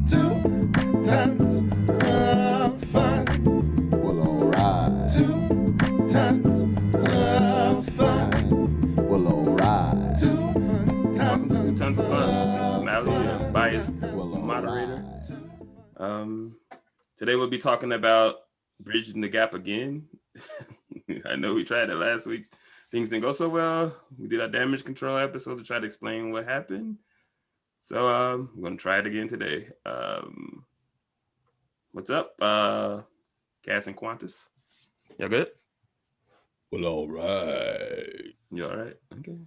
Two tons of fun. Well, alright. Two tons of fun. Well, alright. Two tons of fun. Mally, biased moderator. Today we'll be talking about bridging the gap again. I know we tried it last week. Things didn't go so well. We did our damage control episode to try to explain what happened. So we're going to try it again today. What's up, Kaz and Quantis? Y'all good? Well, all right. You all right? Okay.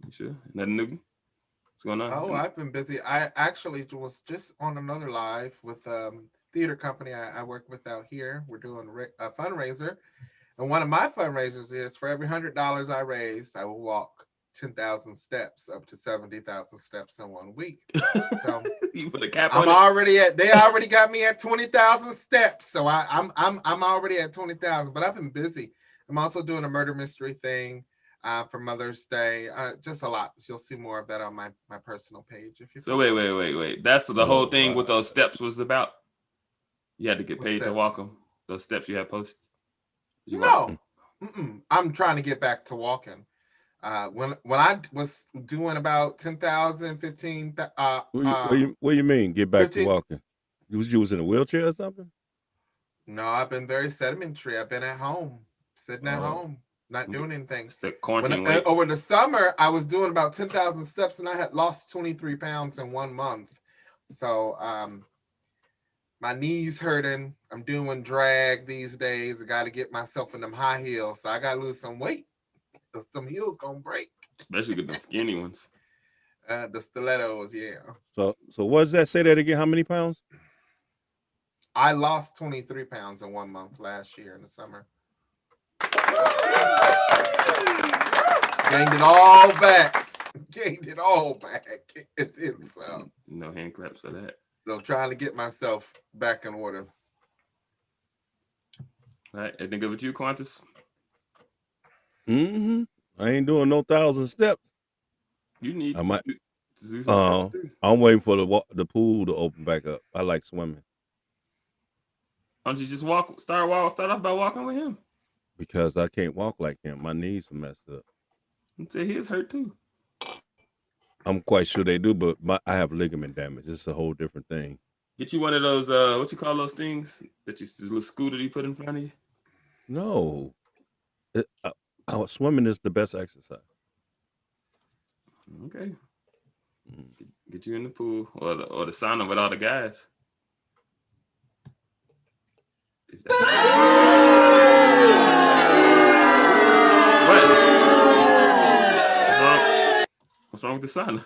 You sure? Nothing new? What's going on? Oh, I've been busy. I actually was just on another live with theater company I work with out here. We're doing a fundraiser. And one of my fundraisers is for every $100 I raise, I will walk 10,000 steps, up to 70,000 steps in 1 week. So you put a cap I'm on already at. They already got me at 20,000 steps. So I'm already at 20,000. But I've been busy. I'm also doing a murder mystery thing for Mother's Day. Just a lot. You'll see more of that on my personal page. If you. So wait. That's the whole thing with those steps was about. You had to get paid to walk them. Those steps you had posted. No, I'm trying to get back to walking. When I was doing about 10,000, 15,000. What do you mean? Get back 15, to walking? You was in a wheelchair or something? No, I've been very sedimentary. I've been at home, sitting at home, not doing anything. It's the quarantine weight. Over the summer, I was doing about 10,000 steps, and I had lost 23 pounds in 1 month. So my knees hurting. I'm doing drag these days. I got to get myself in them high heels. So I got to lose some weight. Some heels gonna break. Especially with the skinny ones. The stilettos, yeah. So what does that say that again? How many pounds? I lost 23 pounds in 1 month last year in the summer. Gained it all back. So, no hand claps for that. So trying to get myself back in order. All right, anything good with you, Quantis? I ain't doing no 1,000 steps. You need I might. To do some steps too. I'm waiting for the pool to open back up. I like swimming. Why don't you just start off by walking with him? Because I can't walk like him. My knees are messed up. Until his hurt too. I'm quite sure they do, but I have ligament damage. It's a whole different thing. Get you one of those, what you call those things? The little scooter you put in front of you? No. Swimming is the best exercise. Okay. Get you in the pool or the sauna with all the guys. What's wrong with the sauna?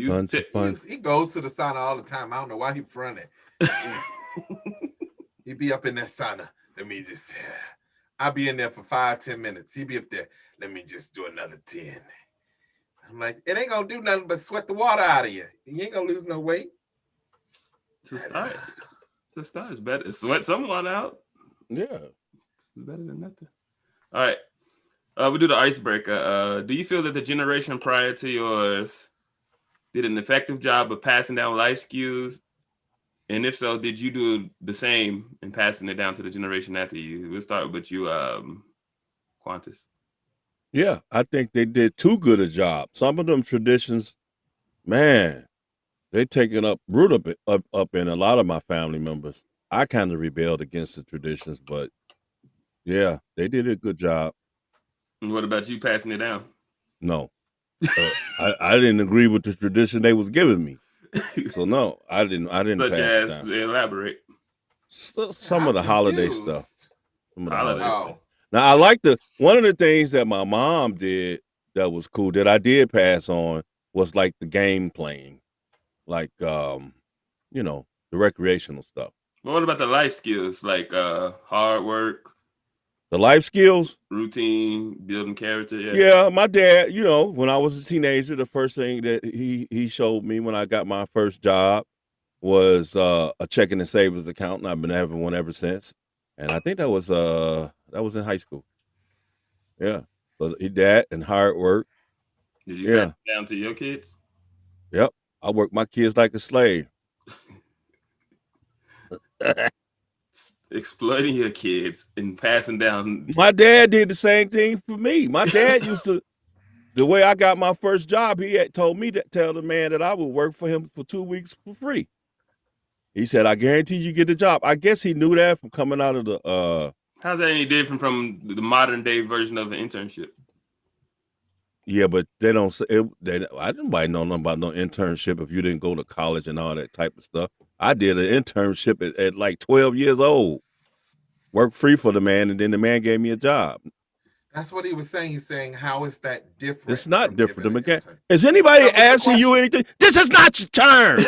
Tons of fun. He goes to the sauna all the time. I don't know why he fronted. He be up in that sauna. Let me just. I'll be in there for 5-10 minutes. He be up there. Let me just do another 10. I'm like, it ain't gonna do nothing but sweat the water out of you. You ain't gonna lose no weight. It's a start. It's better. Sweat someone out. Yeah. It's better than nothing. All right. We do the icebreaker. Do you feel that the generation prior to yours did an effective job of passing down life skills? And if so, did you do the same in passing it down to the generation after you? We'll start with you, Quantis. Yeah, I think they did too good a job. Some of them traditions, man, they taken root up in a lot of my family members. I kind of rebelled against the traditions, but yeah, they did a good job. And what about you passing it down? No, I didn't agree with the tradition they was giving me. So no, I didn't Such pass as it down. Elaborate. Some of the holiday stuff. Stuff. Now I like one of the things that my mom did that was cool that I did pass on was like the game playing, like the recreational stuff. Well, what about the life skills like hard work? The life skills, routine, building character. Yeah, my dad, when I was a teenager, the first thing that he showed me when I got my first job was a checking and savings account, and I've been having one ever since. And I think that was in high school. Yeah, so that and hard work. Did you pass it down to your kids? Yep, I work my kids like a slave. Exploiting your kids and passing down. My dad did the same thing for me. My dad used to, the way I got my first job, he had told me to tell the man that I would work for him for 2 weeks for free. He said, I guarantee you get the job. I guess he knew that from coming out of the How's that any different from the modern day version of an internship? Yeah, but they don't say it. I didn't know nothing about no internship if you didn't go to college and all that type of stuff. I did an internship at like 12 years old. Worked free for the man, and then the man gave me a job. That's what he was saying. He's saying, how is that different? It's not different. Giving an intern? Is anybody That was the asking you question. anything? This is not your turn.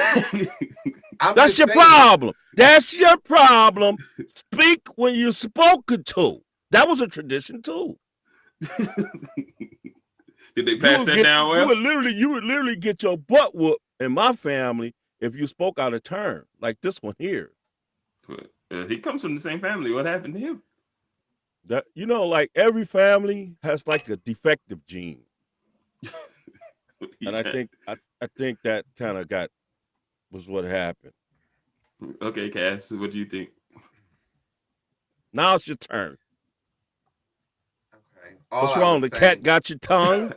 I'm That's just your saying. problem. That's your problem. Speak when you're spoken to. That was a tradition too. Did they pass that down well? You would literally get your butt whooped in my family if you spoke out of turn, like this one here. He comes from the same family. What happened to him? That, you know, like every family has like a defective gene. And I think that kind of was what happened. Okay, Kaz, what do you think? Now it's your turn. Okay. What's wrong? The cat got your tongue?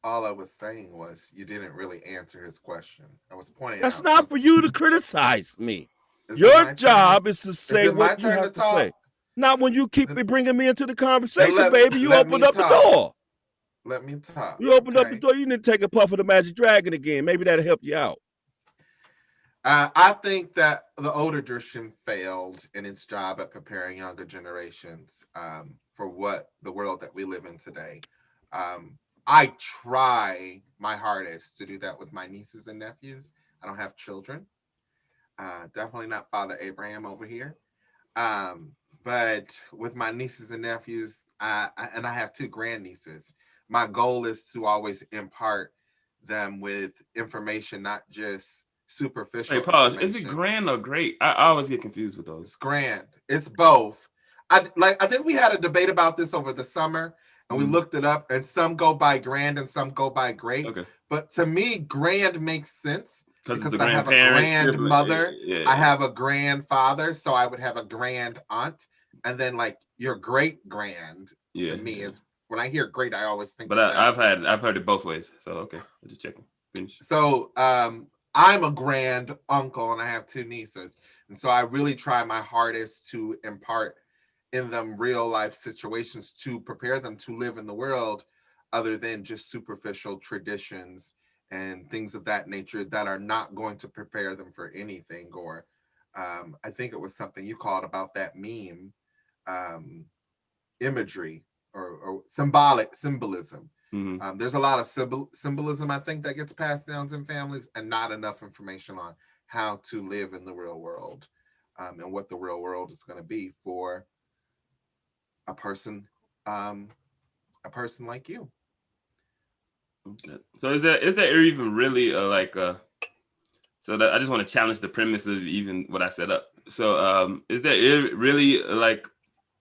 All I was saying was you didn't really answer his question. I was pointing That's out. not something. for you to criticize me. Your job is to say what you have to say. Not when you keep bringing me into the conversation, baby. You opened up the door. Let me talk. You opened up the door. You need to take a puff of the Magic Dragon again. Maybe that'll help you out. I think that the older generation failed in its job at preparing younger generations for the world that we live in today. I try my hardest to do that with my nieces and nephews. I don't have children. Definitely not Father Abraham over here. But with my nieces and nephews, and I have 2 grandnieces, my goal is to always impart them with information, not just superficial. Hey, pause. Is it grand or great? I always get confused with those. It's grand. It's both. I think we had a debate about this over the summer, and we looked it up, and some go by grand and some go by great. Okay. But to me, grand makes sense because I have a grandmother. I have a grandfather, so I would have a grand aunt, and then like your great grand to me is when I hear great, I always think. But I've heard it both ways. So okay, I'm just checking. Finish. So I'm a grand uncle, and I have 2 nieces, and so I really try my hardest to impart in them real life situations to prepare them to live in the world other than just superficial traditions and things of that nature that are not going to prepare them for anything. Or I think it was something you called about that meme, imagery or symbolism. Mm-hmm. There's a lot of symbolism, I think, that gets passed down in families, and not enough information on how to live in the real world and what the real world is going to be for a person like you. Okay. So is there even really so that I just want to challenge the premise of even what I set up. So is there really like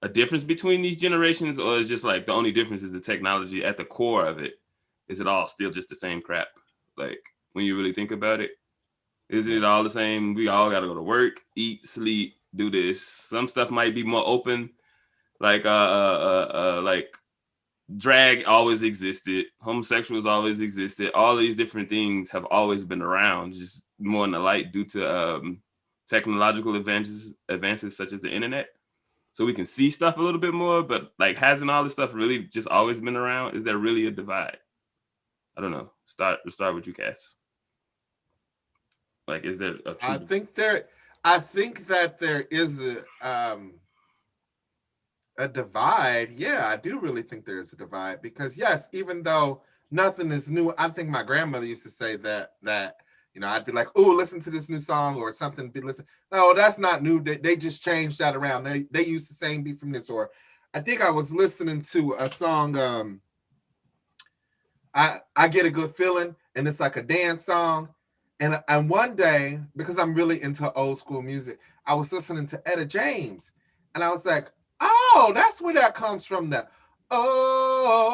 a difference between these generations, or is just like the only difference is the technology at the core of it? Is it all still just the same crap? Like when you really think about it, isn't it all the same? We all got to go to work, eat, sleep, do this. Some stuff might be more open. Like drag always existed, homosexuals always existed. All these different things have always been around, just more in the light due to technological advances such as the internet. So we can see stuff a little bit more, but like hasn't all this stuff really just always been around? Is there really a divide? I don't know. Start with you, Kaz. Like, is there a true... I think that there is a divide. Yeah, I do really think there is a divide because yes, even though nothing is new, I think my grandmother used to say that you know, I'd be like, oh, listen to this new song or something. No, that's not new. They just changed that around. They used to saying be from this. Or I think I was listening to a song. I get a good feeling, and it's like a dance song. And one day, because I'm really into old school music, I was listening to Etta James, and I was like, oh, that's where that comes from. That, oh,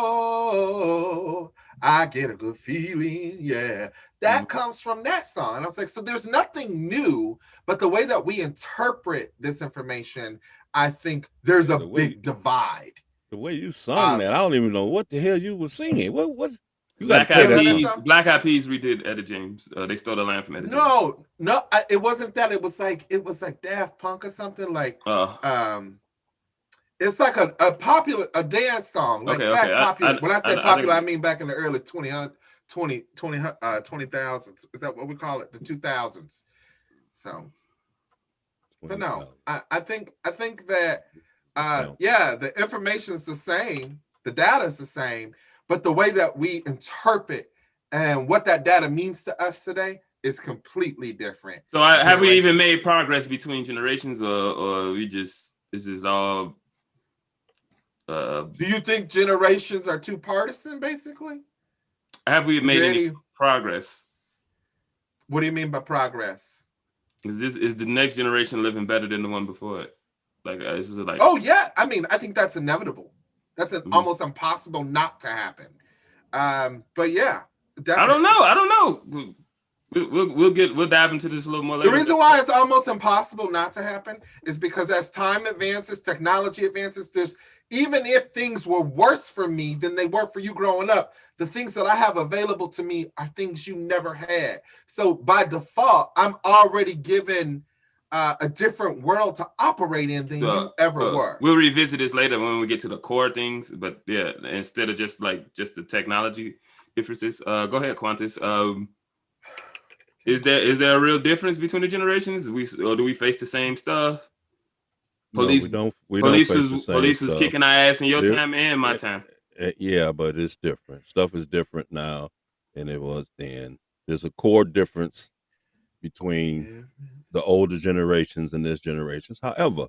I get a good feeling. Yeah. That comes from that song. And I was like, so there's nothing new, but the way that we interpret this information, I think there's a big divide. The way you sung that, I don't even know what the hell you were singing. What you got to Black play that Eyed song. Black Eyed Peas redid Etta James. They stole the line from Etta James. No, it wasn't that. It was like Daft Punk or something like. It's like a popular dance song. Like popular. When I say popular, I mean back in the early 2000s. Is that what we call it? The 2000s. So, but no, I think that the information is the same, the data is the same, but the way that we interpret and what that data means to us today is completely different. So have we even made progress between generations, or we just is this all? Do you think generations are too partisan, basically? Have we made any progress? What do you mean by progress? Is the next generation living better than the one before it? Like, this is like. Oh yeah, I mean, I think that's inevitable. That's almost impossible not to happen. But yeah, definitely. I don't know. We'll dive into this a little more later. The reason why it's almost impossible not to happen is because as time advances, technology advances, even if things were worse for me than they were for you growing up, the things that I have available to me are things you never had. So by default, I'm already given a different world to operate in than you ever were. We'll revisit this later when we get to the core things, but yeah, instead of just the technology differences. Go ahead, Quantis. Is there a real difference between the generations? Or do we face the same stuff? Police, no, we don't face the same police stuff. was kicking our ass in your time and my time. Yeah, but it's different. Stuff is different now than it was then. There's a core difference between the older generations and this generations. However,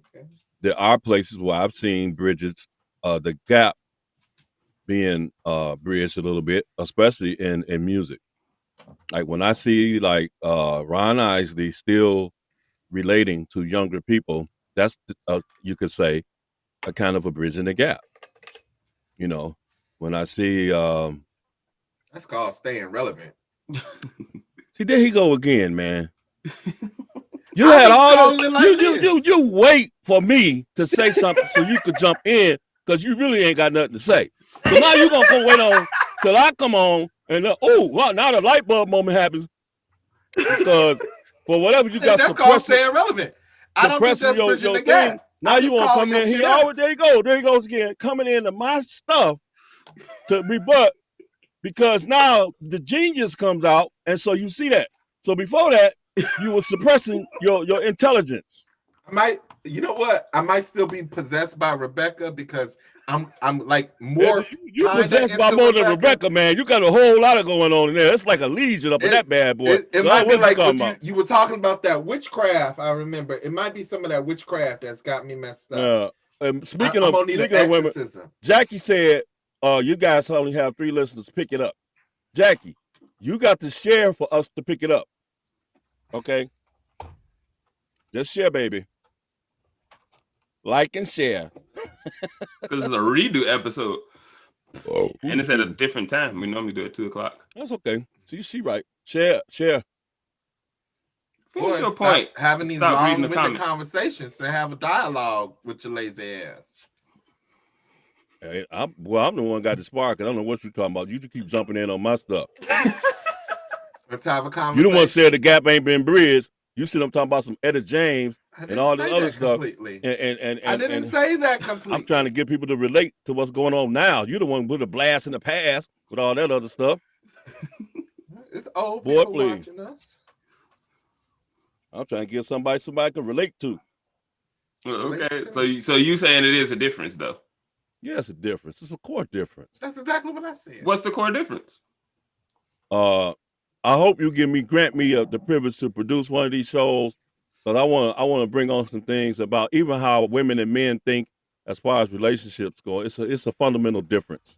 there are places where I've seen bridges, the gap being bridged a little bit, especially in music. Like when I see Ron Isley still relating to younger people, that's you could say a kind of a bridge in the gap. You know, when I see that's called staying relevant. See, there he go again, man. You had all you wait for me to say something so you could jump in because you really ain't got nothing to say. So now you're gonna go wait on till I come on and now the light bulb moment happens because for whatever you got that's called staying relevant. I don't think that's bridging the gap. Now you want to come in here? There he goes again, coming into my stuff to rebut because now the genius comes out, and so you see that. So before that, you were suppressing your intelligence. You know what? I might still be possessed by Rebecca because I'm like more. You possessed by more than Rebecca, man. You got a whole lot of going on in there. It's like a legion up in that bad boy. It might be like what you were talking about that witchcraft. I remember it might be some of that witchcraft that's got me messed up. Speaking of women, Jackie said, "You guys only have 3 listeners. Pick it up." Jackie, you got to share for us to pick it up. Okay, just share, baby. Like and share. Because it's a redo episode. And it's at a different time. We normally do it at 2:00. That's okay. See, she right. Share. Finish your point. Having these long-winded conversations and have a dialogue with your lazy ass. Hey, I'm the one got the spark. I don't know what you're talking about. You just keep jumping in on my stuff. Let's have a conversation. You the one said the gap ain't been bridged. You see, I'm talking about some Etta James and all the other stuff. And I didn't say that completely. I'm trying to get people to relate to what's going on now. You're the one with a blast in the past with all that other stuff. It's old people watching us. I'm trying to get somebody can relate to. Okay, so you saying it is a difference though? Yeah, it's a difference. It's a core difference. That's exactly what I said. What's the core difference? I hope you grant me the privilege to produce one of these shows, because I want to bring on some things about even how women and men think as far as relationships go. It's a fundamental difference.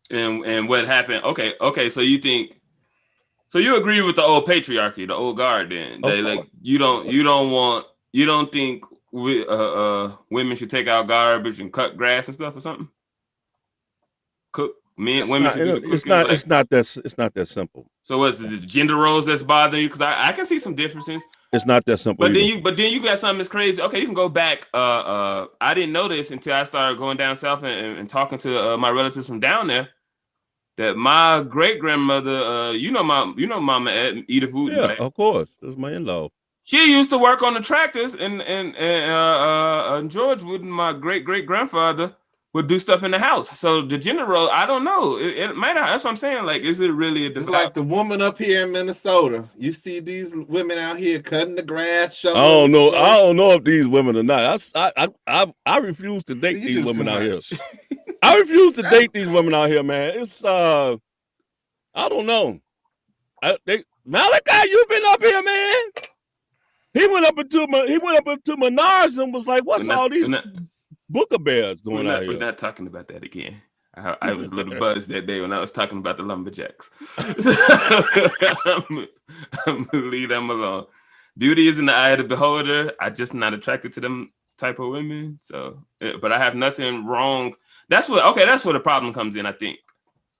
And what happened? Okay. So you agree with the old patriarchy, the old guard? Then you don't think women should take out garbage and cut grass and stuff or something? Cook, women should do the cooking. It's not that simple. So what's the gender roles that's bothering you? Because I can see some differences. It's not that simple. But then you got something that's crazy. Okay, you can go back. I didn't know this until I started going down south and talking to my relatives from down there. That my great grandmother, Mama Edith Wooten. Yeah, right? of course. That's my in-law. She used to work on the tractors, and George Wooten, my great grandfather, would do stuff in the house. So the gender role, I don't know. It might not. That's what I'm saying. Like, is it really It's like the woman up here in Minnesota. You see these women out here cutting the grass, shoveling. I don't know if these women are not. I refuse to date these women out here. I refuse to date these women out here, man. It's I don't know. Malachi, you been up here, man? He went up into Menards and was like, "What's all these Booker Bears doing out here?" We're not talking about that again. I was a little buzzed that day when I was talking about the lumberjacks. I'm gonna leave them alone. Beauty is in the eye of the beholder. I'm just not attracted to them type of women. So, but I have nothing wrong. That's where the problem comes in, I think.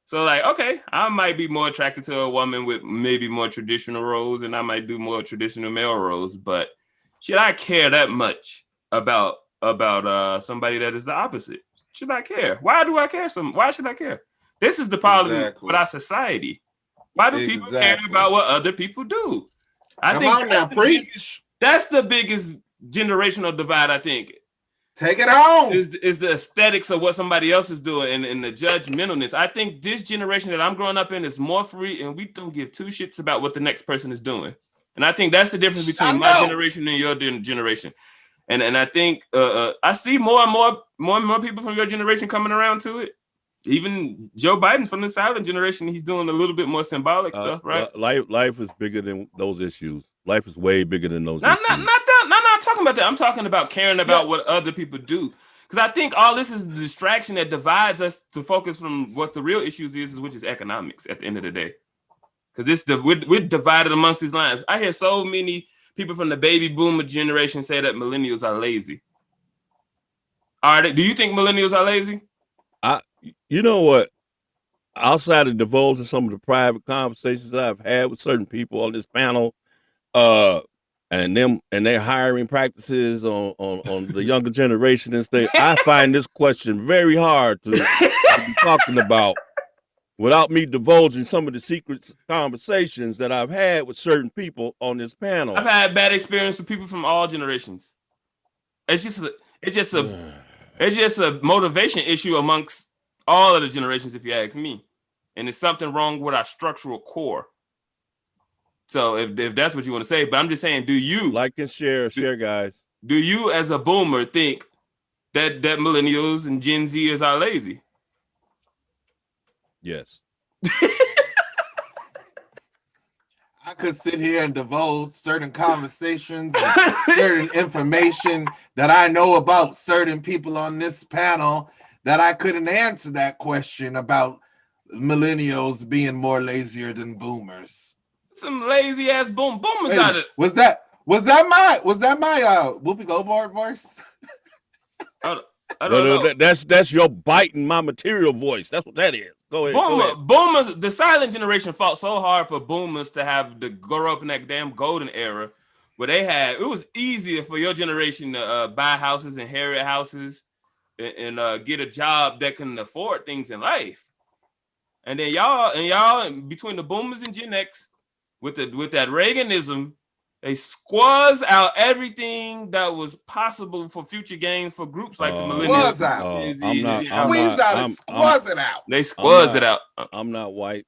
So like, okay, I might be more attracted to a woman with maybe more traditional roles, and I might do more traditional male roles, but should I care that much about somebody that is the opposite? Should I care? Why do I care? Why should I care? This is the problem with our society. Why do people care about what other people do? I think that's the biggest generational divide, I think. Take it home. Is the aesthetics of what somebody else is doing and the judgmentalness. I think this generation that I'm growing up in is more free, and we don't give two shits about what the next person is doing. And I think that's the difference between my generation and your generation. And I think I see more and more people from your generation coming around to it. Even Joe Biden from the silent generation, he's doing a little bit more symbolic stuff, right? Life is bigger than those issues. Life is way bigger than those issues. Not talking about that. I'm talking about caring about what other people do. Because I think all this is a distraction that divides us to focus from what the real issues is, which is economics at the end of the day. Because we're divided amongst these lines. I hear so many people from the baby boomer generation say that millennials are lazy. Do you think millennials are lazy? You know what? Outside of divulging some of the private conversations that I've had with certain people on this panel, and their hiring practices on the younger generation and stuff, I find this question very hard to be talking about without me divulging some of the secret conversations that I've had with certain people on this panel. I've had bad experience with people from all generations. It's just a motivation issue amongst all of the generations, if you ask me. And it's something wrong with our structural core. So if that's what you want to say, but I'm just saying, do you like and share, guys? Do you as a boomer think that millennials and Gen Zers are lazy? Yes. I could sit here and divulge certain conversations and certain information that I know about certain people on this panel that I couldn't answer that question about millennials being more lazier than boomers. Some lazy ass boomers out of. Was that my Whoopi Goldberg voice? I don't know. That's your biting my material voice. That's what that is. Go ahead. Boomers, the silent generation fought so hard for boomers to have to grow up in that damn golden era where it was easier for your generation to buy houses, inherit houses, and get a job that can afford things in life. And then y'all between the boomers and Gen X with that Reaganism, they squaze out everything that was possible for future gains for groups like the millennials. Squaze it out. They squaze it out. I'm not white.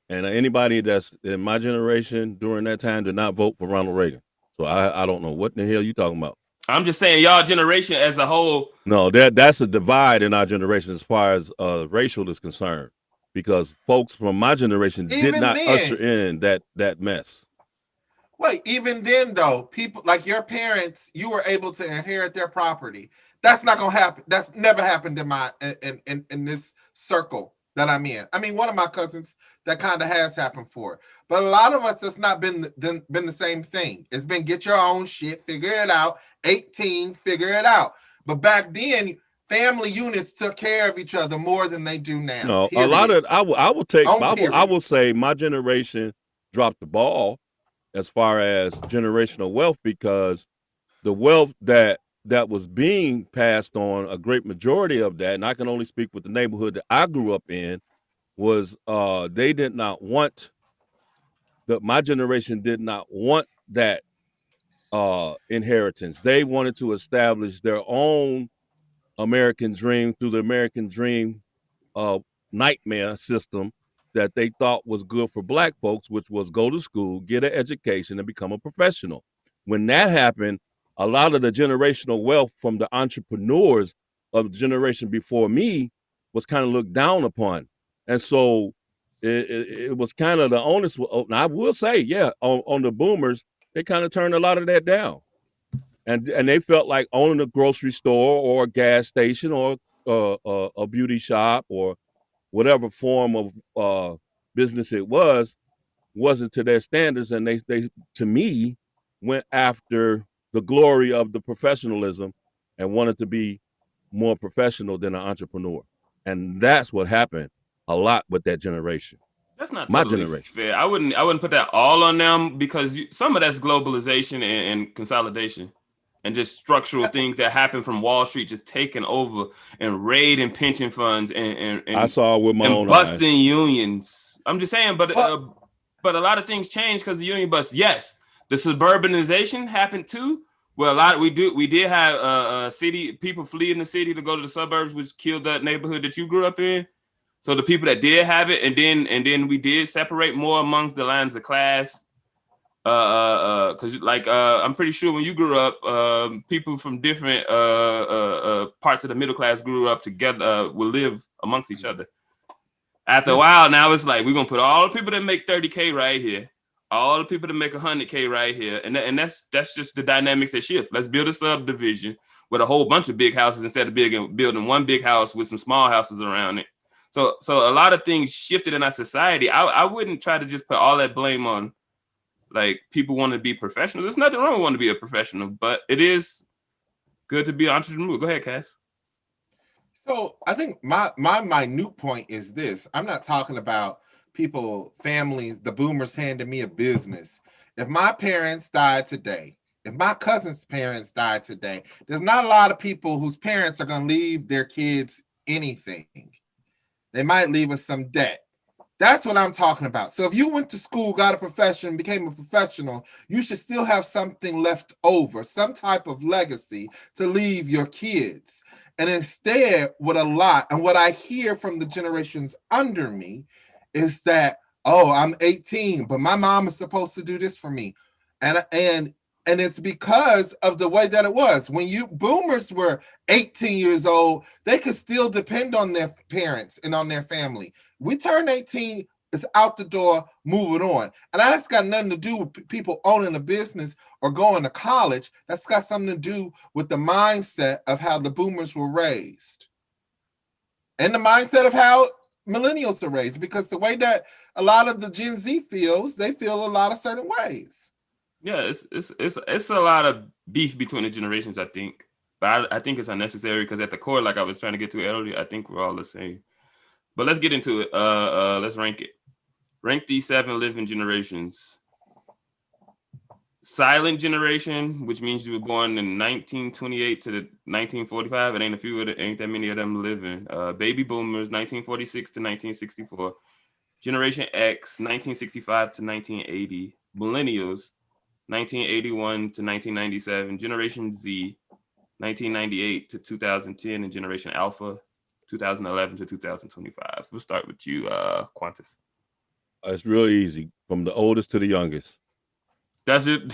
And anybody that's in my generation during that time did not vote for Ronald Reagan. So I don't know what in the hell you talking about. I'm just saying y'all generation as a whole. No, that's a divide in our generation as far as racial is concerned. Because folks from my generation did not usher in that mess. Wait, even then though, people like your parents, you were able to inherit their property. That's not gonna happen. That's never happened in this circle that I'm in. I mean, one of my cousins that kind of has happened for, but a lot of us, it's not been the same thing. It's been get your own shit, figure it out. 18, figure it out. But back then, family units took care of each other more than they do now. No, period. a lot of I Period. will say my generation dropped the ball as far as generational wealth, because the wealth that was being passed on, a great majority of that, and I can only speak with the neighborhood that I grew up in, was they did not want my generation did not want that inheritance. They wanted to establish their own American dream through the American dream nightmare system that they thought was good for black folks, which was go to school, get an education, and become a professional. When that happened, a lot of the generational wealth from the entrepreneurs of the generation before me was kind of looked down upon. And so it was kind of the onus. I will say, yeah, on the boomers, they kind of turned a lot of that down. And they felt like owning a grocery store or a gas station or a beauty shop or whatever form of business it wasn't to their standards, and they to me went after the glory of the professionalism and wanted to be more professional than an entrepreneur. And that's what happened a lot with that generation. That's not my totally generation. fair. I wouldn't put that all on them, because some of that's globalization and consolidation and just structural things that happen from Wall Street just taking over and raiding pension funds and I saw it with my own busting eyes. unions. I'm just saying, but a lot of things changed because the union bust. Yes, the suburbanization happened too. Well, we did have city people flee in the city to go to the suburbs, which killed that neighborhood that you grew up in. So the people that did have it, and then we did separate more amongst the lines of class. Because I'm pretty sure when you grew up, people from different parts of the middle class grew up together, will live amongst each other. After a while, now it's like we're gonna put all the people that make 30K right here, all the people that make 100K right here, and that's just the dynamics that shift. Let's build a subdivision with a whole bunch of big houses instead of building one big house with some small houses around it. So a lot of things shifted in our society. I wouldn't try to just put all that blame on like people want to be professionals. There's nothing wrong with wanting to be a professional, but it is good to be an entrepreneur. Go ahead, Kaz. So I think my minute point is this. I'm not talking about people, families, the boomers handing me a business. If my parents died today, if my cousin's parents died today, there's not a lot of people whose parents are going to leave their kids anything. They might leave us some debt. That's what I'm talking about. So if you went to school, got a profession, became a professional, you should still have something left over, some type of legacy to leave your kids. And instead, what I hear from the generations under me is that, oh, I'm 18, but my mom is supposed to do this for me. And it's because of the way that it was. When boomers were 18 years old, they could still depend on their parents and on their family. We turn 18, it's out the door, moving on. And that's got nothing to do with people owning a business or going to college. That's got something to do with the mindset of how the boomers were raised. And the mindset of how millennials are raised. Because the way that a lot of the Gen Z feels, they feel a lot of certain ways. Yeah, it's a lot of beef between the generations, I think. But I think it's unnecessary because at the core, like I was trying to get to earlier, I think we're all the same. But let's get into it. Let's rank it. Rank these 7 living generations. Silent generation, which means you were born in 1928 to 1945. It ain't that many of them living. Baby boomers, 1946 to 1964. Generation X, 1965 to 1980. Millennials, 1981 to 1997. Generation Z, 1998 to 2010. And Generation Alpha, 2011 to 2025. We'll start with you, Quantis. It's real easy, from the oldest to the youngest. That's it.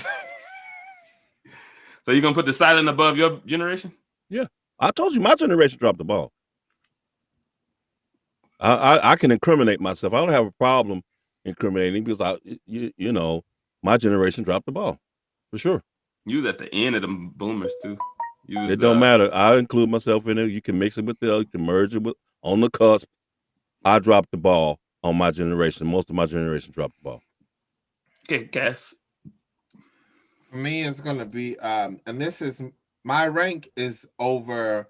So you're gonna put the silent above your generation? Yeah, I told you my generation dropped the ball. I can incriminate myself. I don't have a problem incriminating because my generation dropped the ball for sure. You was at the end of the boomers too. It don't matter. I include myself in it. You can mix it with the other, you can merge it with on the cusp. I dropped the ball on my generation. Most of my generation dropped the ball. Okay, Cass. For me, it's going to be, and this is my rank is over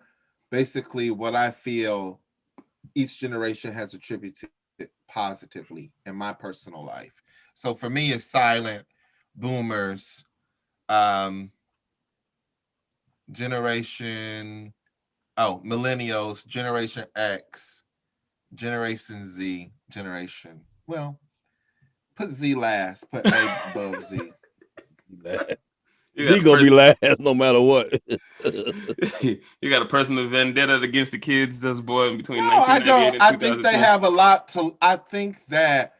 basically what I feel each generation has attributed positively in my personal life. So for me, it's silent, boomers, millennials, Generation X, Generation Z, well, put Z last, put A above Z. Z gonna be last no matter what. You got a personal vendetta against the kids that's born between No, I 1998 don't. and I 2002. think they have a lot to. I think that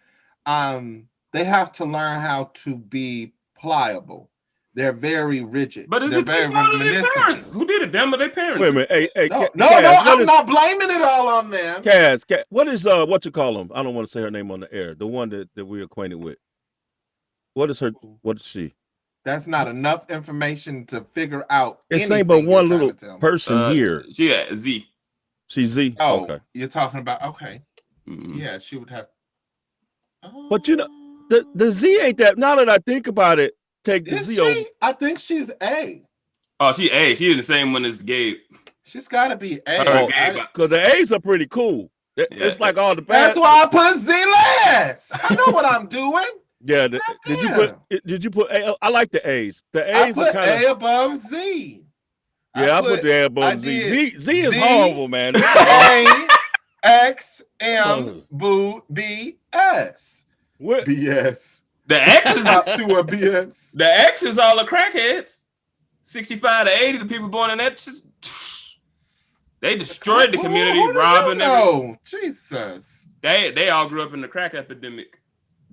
they have to learn how to be pliable. They're very rigid. But is They're it very their fault or their reminiscent. parents? Who did it? Them or their parents? Wait a minute. Hey, No, Kaz, I'm not blaming it all on them. Kaz, what is what you call them? I don't want to say her name on the air. The one that we're acquainted with. What is she? That's not enough information to figure out. It's saying but one little person here. She got Z. She's Z. Oh, okay. You're talking about Mm-hmm. Yeah, she would have. But you know, the Z ain't that. Now that I think about it, take the Z over. I think she's A. Oh, she A. She's the same one as Gabe. She's got to be A. Because the A's are pretty cool. It's like all the bad. That's why I put Z last. I know what I'm doing. Yeah. Did you put A? I like the A's. The A's are kind of A above Z. Yeah, I put the A above Z. Z is horrible, man. A X M boo B S. What BS? The X is up to a BS. The X is all the crackheads. 65 to 80, the people born in that just they destroyed the community, robbing them. Oh, Jesus. They all grew up in the crack epidemic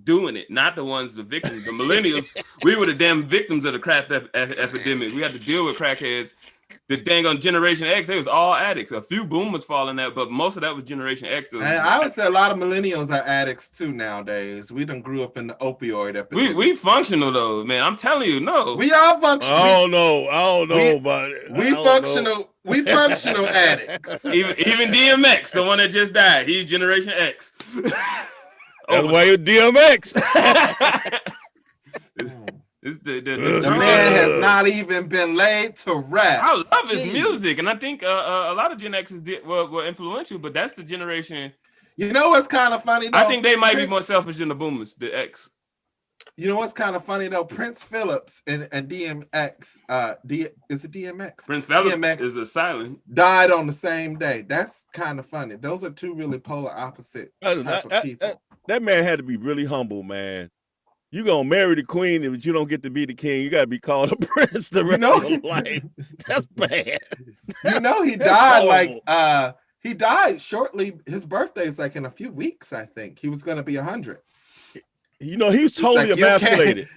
doing it, not the ones, the victims. The millennials, we were the damn victims of the crack epidemic. We had to deal with crackheads. The dang on Generation X, they was all addicts. A few boomers falling out, but most of that was Generation X. And I would say a lot of millennials are addicts too nowadays. We done grew up in the opioid epidemic. We functional though, man. I'm telling you, no. We all functional. I don't know about it. We functional addicts. Even DMX, the one that just died, he's Generation X. That's why you're DMX. The man has not even been laid to rest. I love his music, and I think a lot of Gen X's were influential, but that's the generation. You know what's kind of funny, though? I think they might be more selfish than the boomers, the X. You know what's kind of funny, though? Prince Phillips and DMX, is it DMX? Prince Phillips DMX is a silent. Died on the same day. That's kind of funny. Those are two really polar opposite type of people. That man had to be really humble, man. You gonna marry the queen, but you don't get to be the king. You gotta be called a prince the rest of your life. That's bad. You know, he died he died shortly. His birthday is like in a few weeks, I think. He was gonna be 100. You know, he was totally emasculated.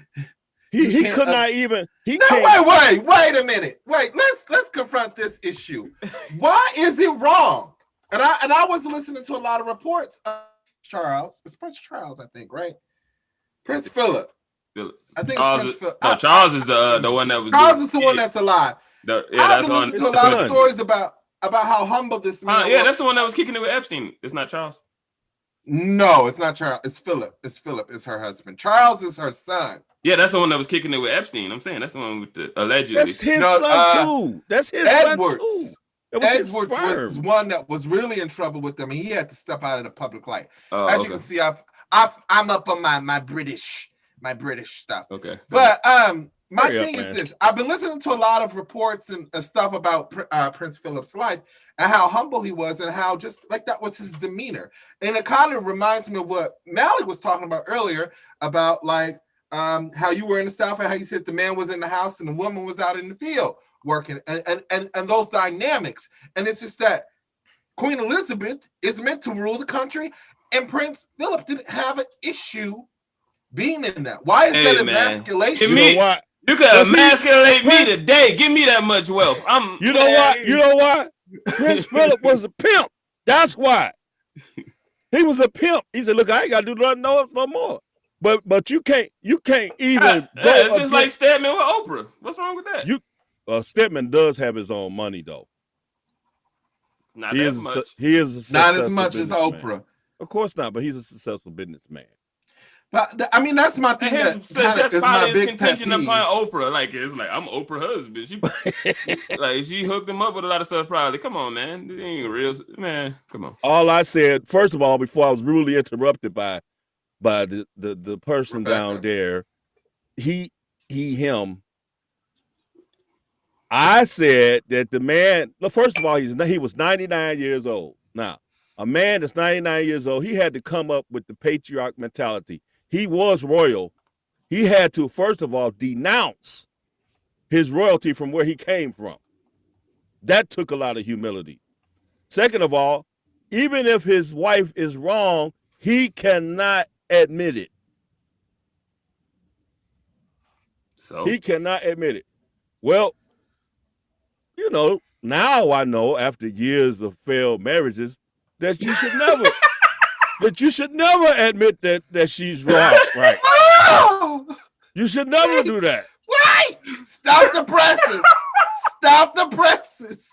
He could not even. Wait a minute. Wait, let's confront this issue. Why is it wrong? And I was listening to a lot of reports of Charles. It's Prince Charles, I think, right? Prince Philip. I think Charles it's Prince Philip. No, Charles is the one that was. Charles is the one that's alive. I've been listening to a lot of stories about how humble this man was. Yeah, that's the one that was kicking it with Epstein. It's not Charles. No, it's not Charles. It's Philip. It's Philip is her husband. Charles is her son. Yeah, that's the one that was kicking it with Epstein. I'm saying that's the one with the allegedly. That's his son too. That's his Edwards. son too. Edwards was one that was really in trouble with them, and he had to step out of the public light. As you can see, I'm up on my British stuff. Okay. But my thing is this: I've been listening to a lot of reports and stuff about Prince Philip's life and how humble he was, and how just like that was his demeanor. And it kind of reminds me of what Mally was talking about earlier about like how you were in the South and how you said the man was in the house and the woman was out in the field working, and those dynamics. And it's just that Queen Elizabeth is meant to rule the country, and Prince Philip didn't have an issue being in that. Why is that emasculation? You can emasculate me today. Give me that much wealth. You know why? Prince Philip was a pimp. That's why. He was a pimp. He said, "Look, I ain't got to do nothing no more." But you can't even go. It's just like Stedman with Oprah. What's wrong with that? Stedman does have his own money though. Not as much. He is not as much as Oprah. Of course not, but he's a successful businessman. But I mean, that's my thing. That's probably his contention upon Oprah. Like it's like I'm Oprah's husband. She hooked him up with a lot of stuff. Probably. Come on, man. This ain't real, man. Come on. All I said, first of all, before I was rudely interrupted by the person down there, him. I said that the man. First of all, he was 99 years old. Now, a man that's 99 years old, he had to come up with the patriarch mentality. He was royal. He had to, first of all, denounce his royalty from where he came from. That took a lot of humility. Second of all, even if his wife is wrong, he cannot admit it. So he cannot admit it. Well, now I know after years of failed marriages that you should never admit that she's wrong, right? You should never do that. Right? Stop the presses. Stop the presses.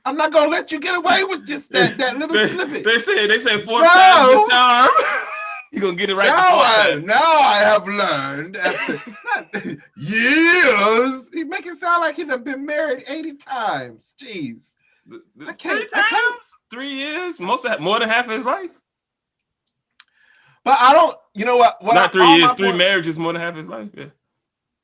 I'm not gonna let you get away with just that little snippet. They say 4 times the charm. You gonna get it right. Now I have learned after years. He make it sound like he done been married 80 times. Jeez. I can't. 3 years, more than half of his life. But I don't. You know what? Not 3 years. 3 marriages, more than half of his life. Yeah.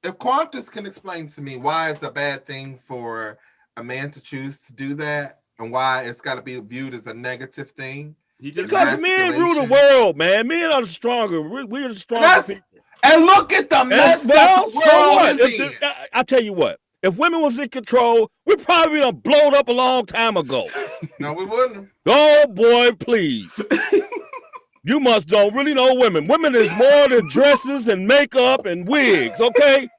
If Quantis can explain to me why it's a bad thing for a man to choose to do that, and why it's got to be viewed as a negative thing. Because men rule the world, man. Men are the stronger. We're the stronger people. And look at the mess that the world is in. I tell you what. If women was in control, we probably done blown up a long time ago. No, we wouldn't. Oh boy, please. You don't really know women. Women is more than dresses and makeup and wigs, okay?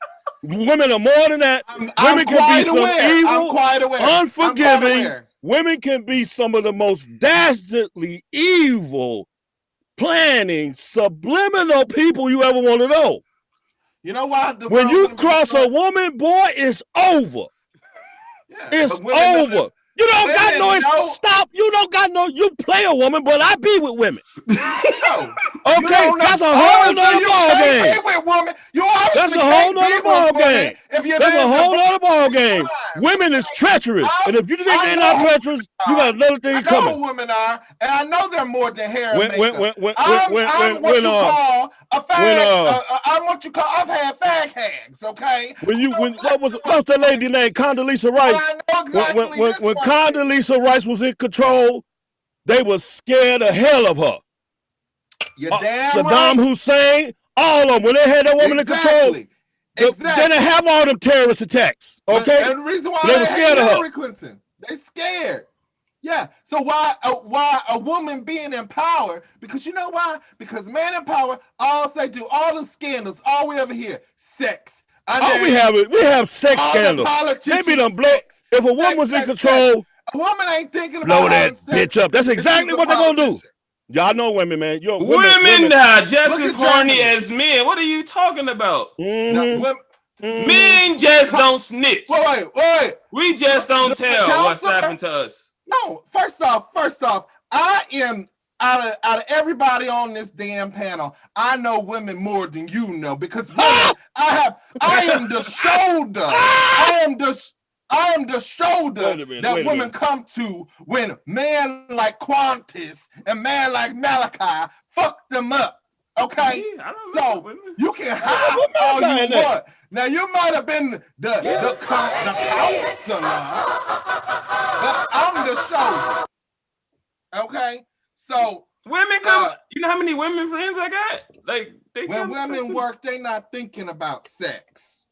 Women are more than that. Women can be some evil, unforgiving. Women can be some of the most dastardly, evil, planning, subliminal people you ever want to know. You know why? When you cross a woman, boy, it's over. Yeah, it's over. You don't got no stop. You don't got no. You play a woman, but I be with women. Okay, that's a whole nother ball game. That's a whole nother ball game. That's a whole nother ball game. Women is treacherous, and if you think they're not treacherous, you got another thing coming. I know women are, and I know they're more than hair and makeup. I'm what you call. I've had fag hags. Okay. What's that lady named Condoleezza Rice? I know exactly when Condoleezza Rice was in control, they was scared the hell of her. Saddam Hussein, all of them, when they had that woman in control, they didn't have all them terrorist attacks. Okay, and the reason why they were scared of Hillary Clinton, they scared. Yeah. So why a woman being in power? Because you know why? Because man in power, all they do, all the scandals, all we ever hear, sex. We have sex scandals. They be done blow. If a woman was in control, a woman ain't thinking about blow that bitch up. That's exactly what they're gonna do. Y'all know women, man. Women are just as horny as men. What are you talking about? Mm-hmm. Men just don't snitch. Wait. We just don't tell what's happened to us. No, first off, I am out of everybody on this damn panel. I know women more than you know because women, I am the shoulder. I am the shoulder that women come to when men like Quantis and man like Malachi fuck them up. Okay? So you can hide all you want. Now you might have been the counselor, but I'm the shoulder. Okay? So women come. You know how many women friends I got? Like when women work, they not thinking about sex.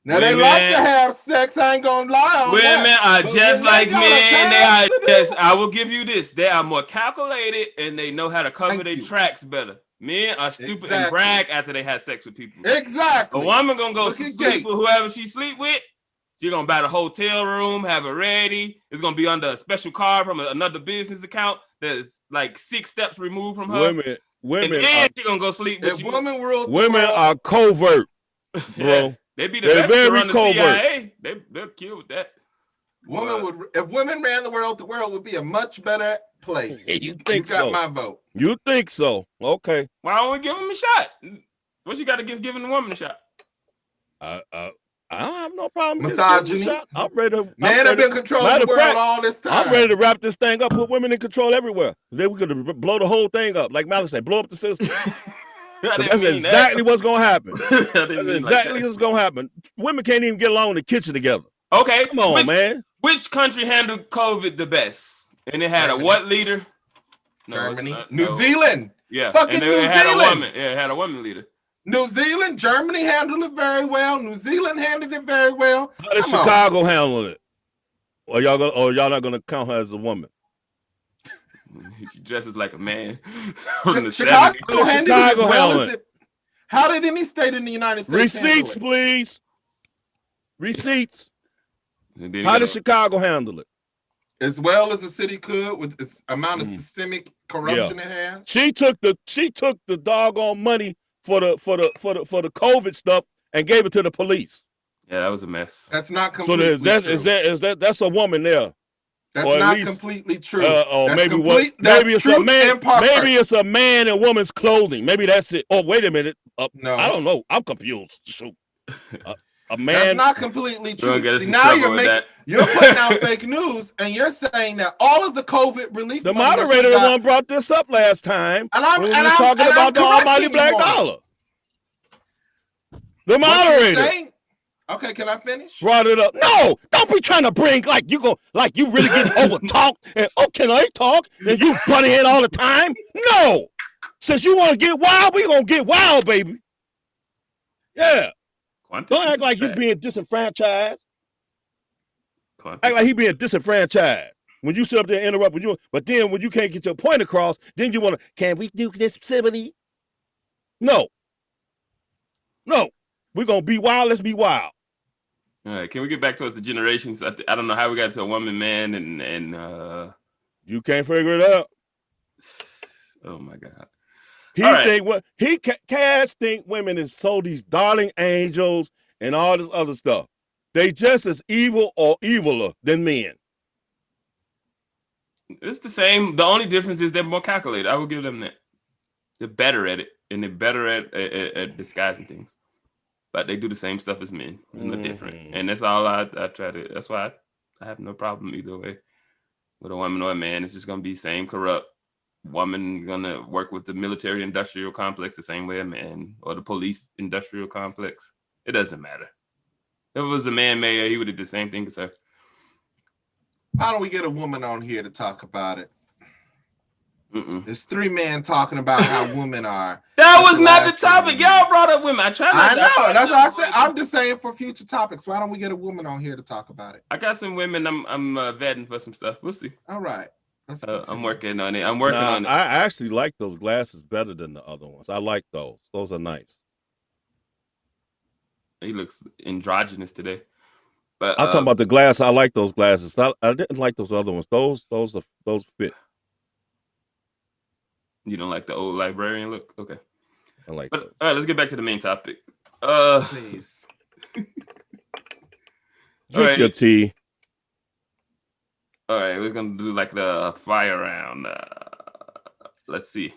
Now they like to have sex. I ain't gonna lie on women that. Are just like men. They are just. I will give you this. They are more calculated and they know how to cover their tracks better. Men are stupid and brag after they have sex with people. Exactly. A woman gonna go sleep with whoever she sleep with. She's gonna buy the hotel room, have it ready. It's gonna be under a special card from another business account that's like 6 steps removed from her. Women, and then she's gonna go sleep with you. Women are covert, bro. Yeah. They be the best to run the CIA. They'll kill with that. If women ran the world would be a much better place. You think got so? my vote. You think so? Okay. Why don't we give him a shot? What you got against giving a woman a shot? I don't have no problem. Misogyny. I'm ready to. Men have been controlling the world all this time. I'm ready to wrap this thing up. Put women in control everywhere. Then we could blow the whole thing up, like Malik said, blow up the system. That's exactly what's gonna happen. That's exactly what's gonna happen. Women can't even get along in the kitchen together. Okay, come on, man. Which country handled COVID the best? And it had a what leader? No, Germany, New Zealand. Yeah, fucking New Zealand. Had a woman. Yeah, it had a woman leader. New Zealand, Germany handled it very well. New Zealand handled it very well. How did Chicago handle it? Or y'all not gonna count her as a woman? She dresses like a man. Chicago handled it as well as it. How did any state in the United States Receipts, please. Receipts. How did Chicago handle it? As well as the city could with its amount of systemic corruption it has. She took the doggone money for the COVID stuff and gave it to the police. Yeah, that was a mess. That's not completely true. That's a woman there. That's not completely true. Maybe it's a man. Maybe it's a man in woman's clothing. Maybe that's it. Oh, wait a minute. No, I don't know. I'm confused. Shoot. A man. That's not completely true. See, now you're putting out fake news, and you're saying that all of the COVID relief. The moderator, the one brought this up last time. And I'm talking about the almighty black dollar. The moderator. Okay, can I finish? Brought it up. No, don't be trying to bring like you really get over talked. And can I talk? And you butting in all the time? No. Since you want to get wild, we gonna get wild, baby. Yeah. Quantis don't act like you're being disenfranchised. Act like he being disenfranchised. When you sit up there and interrupt with you, but then when you can't get your point across, then you want to, can we do this civilly? No. We're gonna be wild, let's be wild. All right, can we get back towards the generations? I don't know how we got to a woman, man, and you can't figure it out. Oh my God. Kaz think women is so these darling angels and all this other stuff. They just as evil or eviler than men. It's the same. The only difference is they're more calculated. I will give them that. They're better at it, and they're better at disguising things. But they do the same stuff as men. They're no different. And that's all I try to. That's why I have no problem either way with a woman or a man. It's just gonna be same corrupt. Woman gonna work with the military industrial complex the same way a man, or the police industrial complex. It doesn't matter. If it was a man mayor, he would have did the same thing as her. Why don't we get a woman on here to talk about it? There's three men talking about how women are. That was not the topic. Y'all brought up women. I know. That's what I said. I'm just saying for future topics. Why don't we get a woman on here to talk about it? I got some women. I'm vetting for some stuff. We'll see. All right. I'm working on it. On it. I actually like those glasses better than the other ones. I like those. Those are nice. He looks androgynous today. But I'm talking about the glass. I like those glasses. I didn't like those other ones. Those fit. You don't like the old librarian look? Okay. I like but those. All right, let's get back to the main topic. Please. Drink your tea. All right, we're gonna do like the fire round. Let's see.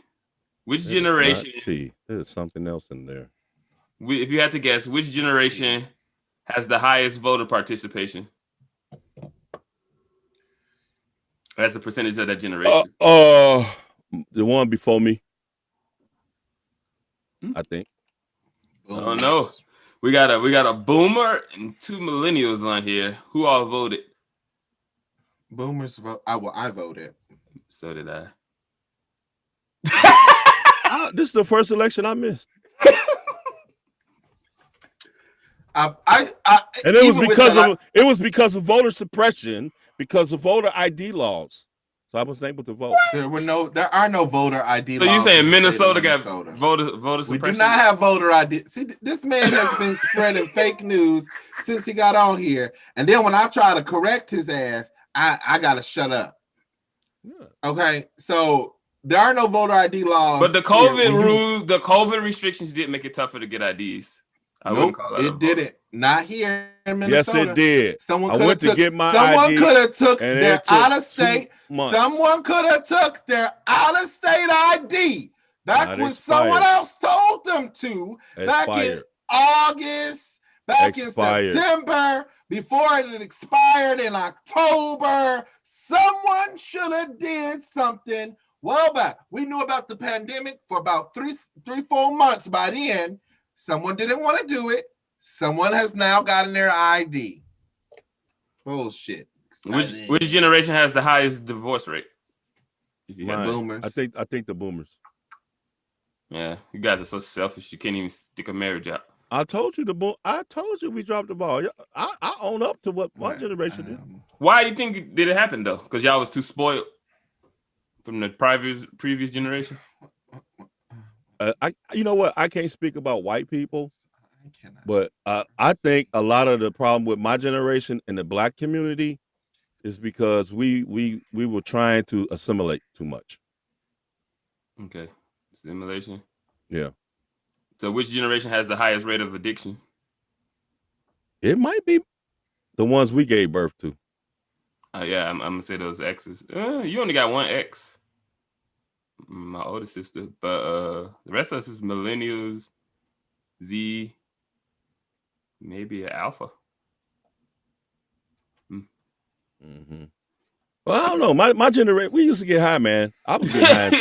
Which generation? Tea. There's something else in there. If you had to guess, which generation has the highest voter participation? That's the percentage of that generation. The one before me. I think. Oh no, we got a boomer and two millennials on here. Who all voted? Boomers vote. I voted. So did I. This is the first election I missed. And it was because of voter suppression, because of voter ID laws. So I was able to vote. There are no voter ID laws. So you saying Minnesota got voter suppression? We do not have voter ID. See, this man has been spreading fake news since he got on here, and then when I try to correct his ass, I gotta shut up. Yeah. Okay, so there are no voter ID laws. But the COVID rules, the COVID restrictions did make it tougher to get IDs. I wouldn't Nope, call that a it vote. didn't. Not here in Yes, Minnesota. it did. Someone I could have went to took. get my Someone ID, could have took and their it took out of 2 state. months. Someone could have took their out of state ID back Not when someone expired. else told them to. Back in Expired. August, back Expired. in September, before it expired in October. Someone should have did something well back. We knew about the pandemic for about 4 months by then. Someone didn't want to do it. Someone has now gotten their ID. Bullshit. Which generation has the highest divorce rate? If you had Mine. boomers. I think the boomers. Yeah, you guys are so selfish. You can't even stick a marriage out. I told you I told you we dropped the ball. I own up to what my generation did. Why do you think did it happen though? Because y'all was too spoiled from the previous generation. You know what? I can't speak about white people, but I think a lot of the problem with my generation and the black community is because we were trying to assimilate too much. Okay, assimilation. Yeah. So which generation has the highest rate of addiction? It might be the ones we gave birth to. Yeah, I'm gonna say those X's. You only got one X. My older sister, but the rest of us is millennials, Z, maybe an alpha. Mm-hmm. Well, I don't know. My generation, we used to get high, man. I was getting high.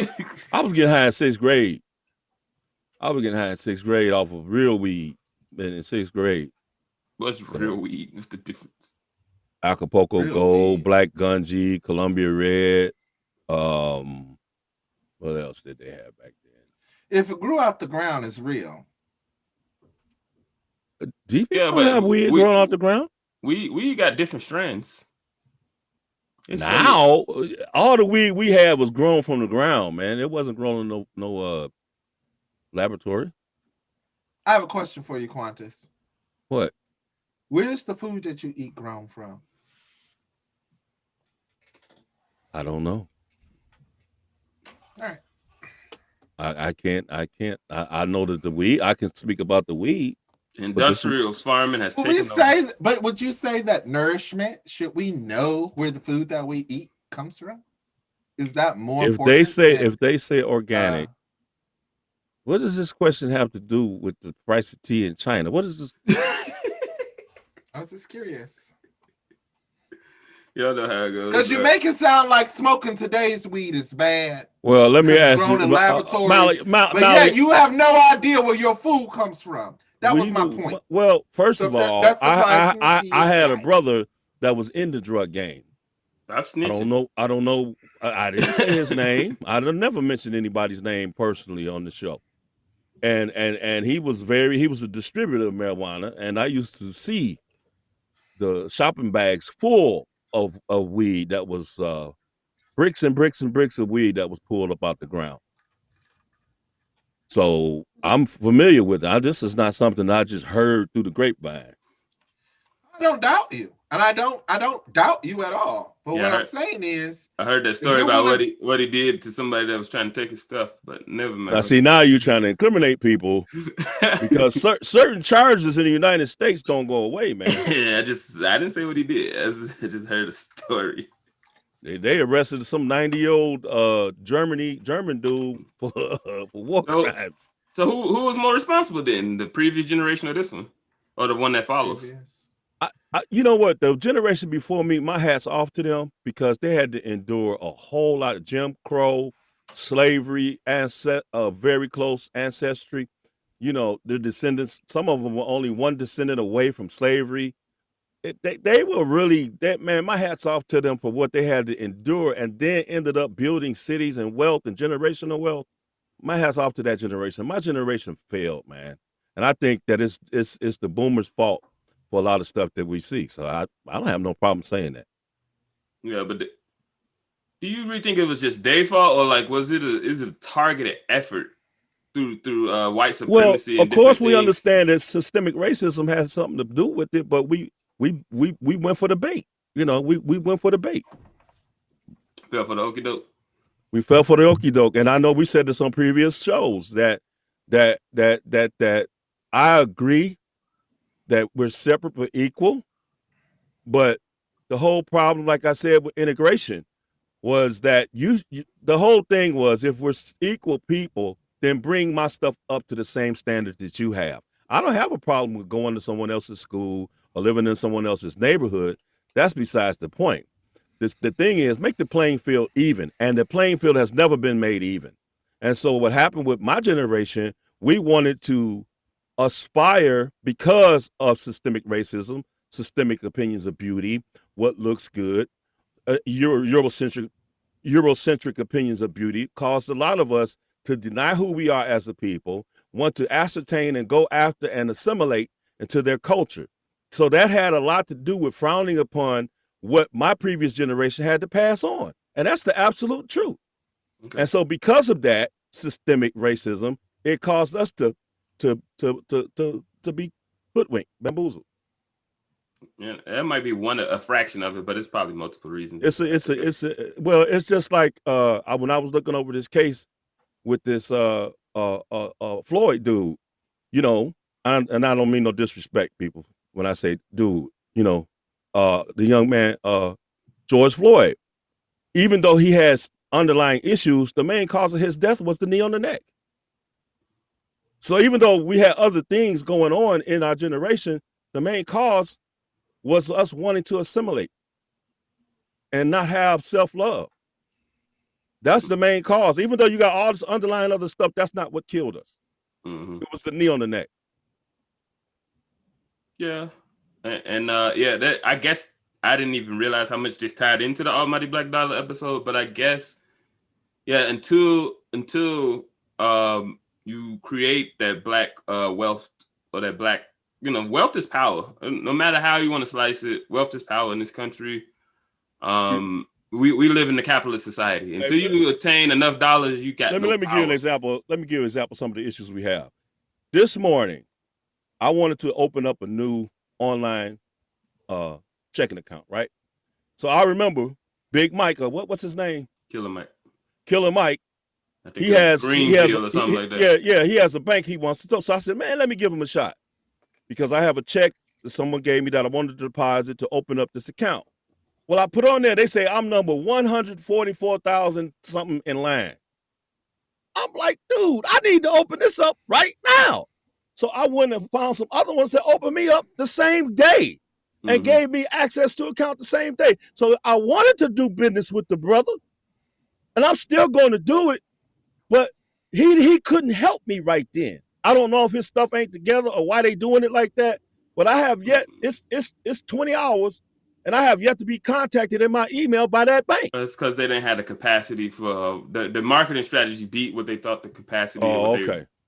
I was getting high in 6th grade. I was getting high in 6th grade off of real weed in 6th grade. What's real weed? What's the difference? Acapulco Real Gold, weed. Black Gunji, Columbia Red. What else did they have back then? If it grew out the ground, it's real. Do you people have weed growing off the ground? We got different strands. Now, all the weed we had was grown from the ground, man. It wasn't grown in no laboratory. I have a question for you, Quantis. What? Where's the food that you eat grown from? I don't know. All right. I can't. I know that the weed. I can speak about the weed. Industrial farming has taken over. But would you say that nourishment, should we know where the food that we eat comes from? Is that more important? If they say organic, what does this question have to do with the price of tea in China? What is this? I was just curious. Y'all know how it goes. Because you make it sound like smoking today's weed is bad. Well, let me ask you, laboratories. But yeah, you have no idea where your food comes from. That was my point. Well, first of all, I had a brother that was in the drug game. I don't know. I didn't say his name. I never mentioned anybody's name personally on the show. And he was a distributor of marijuana, and I used to see the shopping bags full of weed that was bricks and bricks and bricks of weed that was pulled up out the ground. So I'm familiar with it. This is not something I just heard through the grapevine. I don't doubt you, and I don't doubt you at all. But what I'm saying is, I heard that story about what he did to somebody that was trying to take his stuff, but never mind. Now, see, now you're trying to incriminate people because certain charges in the United States don't go away, man. Yeah, I didn't say what he did. I just heard a story. They arrested some 90-year-old German dude for war crimes. So who was more responsible then? The previous generation or this one? Or the one that follows? You know what? The generation before me, my hat's off to them because they had to endure a whole lot of Jim Crow, slavery, very close ancestry. You know, their descendants, some of them were only one descendant away from slavery. They were really, my hat's off to them for what they had to endure and then ended up building cities and wealth and generational wealth. My hat's off to that generation. My generation failed, man. And I think that it's the boomers' fault for a lot of stuff that we see. So I don't have no problem saying that. Yeah, but do you really think it was just their fault, or like is it a targeted effort through white supremacy? Well, of course we understand that systemic racism has something to do with it, but we went for the bait. You know, we went for the bait. Fell for the okie doke. We fell for the okie doke, and I know we said this on previous shows that I agree that we're separate but equal. But the whole problem, like I said, with integration was that the whole thing was, if we're equal people, then bring my stuff up to the same standard that you have. I don't have a problem with going to someone else's school or living in someone else's neighborhood. That's besides the point. The thing is, make the playing field even, and the playing field has never been made even. And so what happened with my generation, we wanted to aspire, because of systemic racism, systemic opinions of beauty, what looks good, Eurocentric opinions of beauty, caused a lot of us to deny who we are as a people, want to ascertain and go after and assimilate into their culture. So that had a lot to do with frowning upon what my previous generation had to pass on. And that's the absolute truth. Okay. And so because of that systemic racism, it caused us to be hoodwinked, bamboozled. Yeah, that might be a fraction of it, but it's probably multiple reasons. Well, it's just like when I was looking over this case with this Floyd dude, you know, and I don't mean no disrespect, people, when I say dude, you know, the young man, George Floyd, even though he has underlying issues, the main cause of his death was the knee on the neck. So even though we had other things going on in our generation, the main cause was us wanting to assimilate and not have self-love. That's the main cause. Even though you got all this underlying other stuff, that's not what killed us. Mm-hmm. It was the knee on the neck. Yeah. And that, I guess I didn't even realize how much this tied into the Almighty Black Dollar episode, but I guess, yeah, until you create that black wealth, or that black, you know, wealth is power. No matter how you want to slice it, wealth is power in this country. We live in the capitalist society. Until you attain enough dollars, you got. Let me give you an example. Let me give you an example of some of the issues we have. This morning, I wanted to open up a new online checking account, right? So I remember Big Mike, what's his name? Killer Mike. I think he has or something like that. Yeah, he has a bank he wants to. So I said, man, let me give him a shot, because I have a check that someone gave me that I wanted to deposit to open up this account. Well, I put on there, they say I'm number 144,000 something in line. I'm like, dude, I need to open this up right now. So I went and found some other ones that opened me up the same day and gave me access to account the same day. So I wanted to do business with the brother, and I'm still going to do it, but he couldn't help me right then. I don't know if his stuff ain't together or why they doing it like that, but I have yet, it's 20 hours, and I have yet to be contacted in my email by that bank. It's because they didn't have the capacity for the marketing strategy beat what they thought the capacity.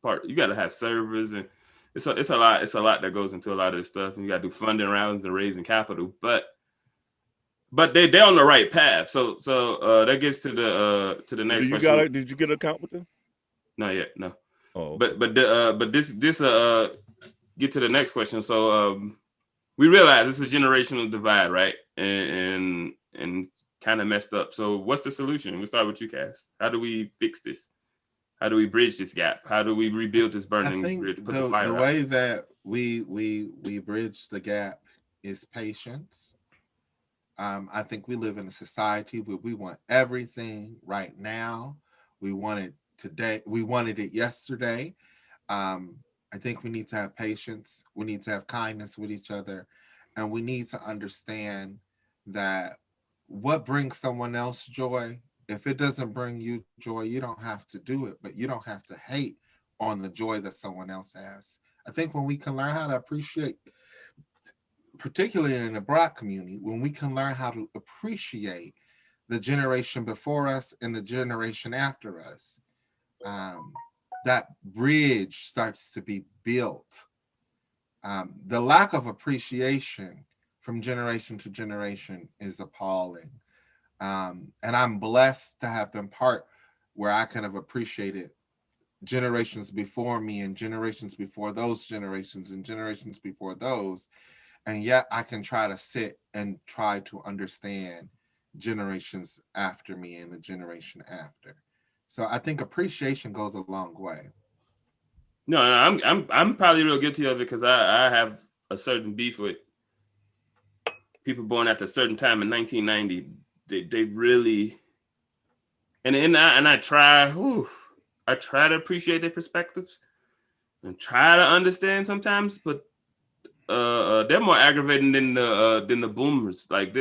Part. You got to have servers, and it's a lot. It's a lot that goes into a lot of this stuff, and you got to do funding rounds and raising capital. But they're on the right path. So that gets to the next question. Did you get an account with them? Not yet, no. Oh, okay. but this get to the next question. So we realize it's a generational divide, right? And kind of messed up. So what's the solution? We'll start with you, Kaz. How do we fix this? How do we bridge this gap? How do we rebuild this burning bridge? The way that we bridge the gap is patience. I think we live in a society where we want everything right now. We want it today. We wanted it yesterday. I think we need to have patience. We need to have kindness with each other. And we need to understand that what brings someone else joy, if it doesn't bring you joy, you don't have to do it, but you don't have to hate on the joy that someone else has. I think when we can learn how to appreciate, particularly in the Black community, when we can learn how to appreciate the generation before us and the generation after us, that bridge starts to be built. The lack of appreciation from generation to generation is appalling. And I'm blessed to have been part where I kind of appreciated generations before me and generations before those generations and generations before those. And yet I can try to sit and try to understand generations after me and the generation after. So I think appreciation goes a long way. No, I'm probably real guilty of it because I have a certain beef with people born at a certain time in 1990. They really, and I try to appreciate their perspectives and try to understand sometimes, but they're more aggravating than the boomers. Like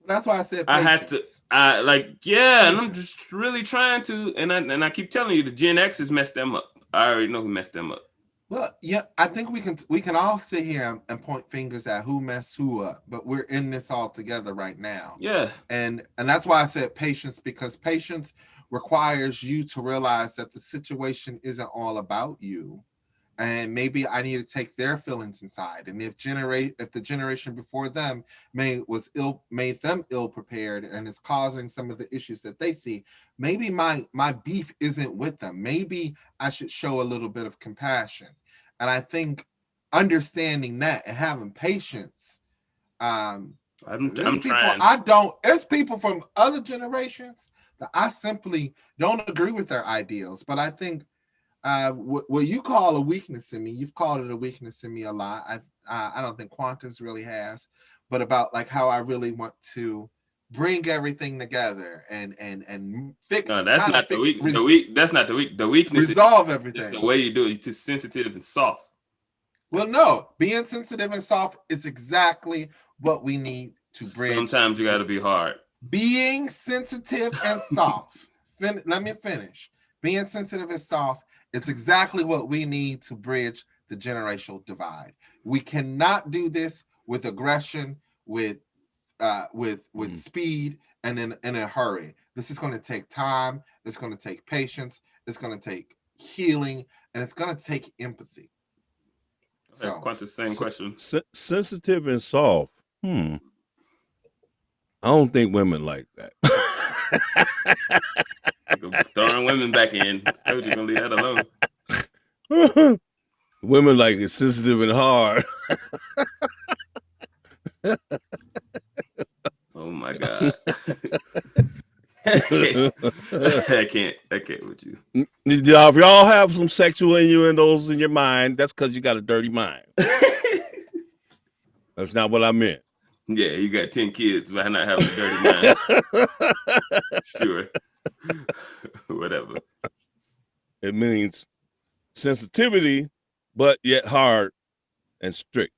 That's why I said patience. And I'm just really trying to, and I keep telling you, the Gen X has messed them up. I already know who messed them up. Well, yeah, I think we can all sit here and point fingers at who messed who up, but we're in this all together right now. Yeah. And that's why I said patience, because patience requires you to realize that the situation isn't all about you. And maybe I need to take their feelings inside. And if the generation before them made them ill prepared and is causing some of the issues that they see, maybe my beef isn't with them. Maybe I should show a little bit of compassion. And I think understanding that and having patience. I'm people, trying. It's people from other generations that I simply don't agree with their ideals. But I think what you call a weakness in me, you've called it a weakness in me a lot. I don't think Quantis really has, but about like how I really want to bring everything together and fix. No, that's not the weak. That's not the weak. The weakness resolve everything. It's the way you do it. You're too sensitive and soft. Well, no, being sensitive and soft is exactly what we need to bridge. Sometimes you got to be hard. Being sensitive and soft. Let me finish. Being sensitive and soft. It's exactly what we need to bridge the generational divide. We cannot do this with aggression, with speed, and in a hurry. This is going to take time. It's going to take patience. It's going to take healing, and it's going to take empathy. So, quite the same question. Sensitive and soft. I don't think women like that. Throwing women back in. I told you gonna leave that alone. Women like it sensitive and hard. Oh my God. I can't with you. If y'all have some sexual innuendos in your mind, that's because you got a dirty mind. That's not what I meant. Yeah, you got 10 kids by not having a dirty mind. Sure. Whatever. It means sensitivity, but yet hard and strict.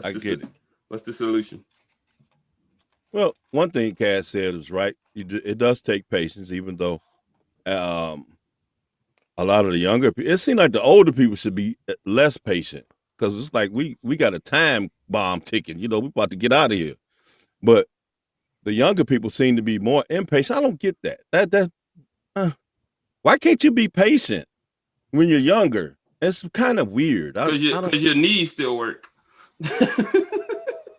I get it. What's the solution? Well, one thing Kaz said is right. It does take patience, even though a lot of the younger people, it seems like the older people should be less patient, because it's like we got a time bomb ticking. You know, we're about to get out of here. But the younger people seem to be more impatient. I don't get that. Why can't you be patient when you're younger? It's kind of weird. Because your knees still work.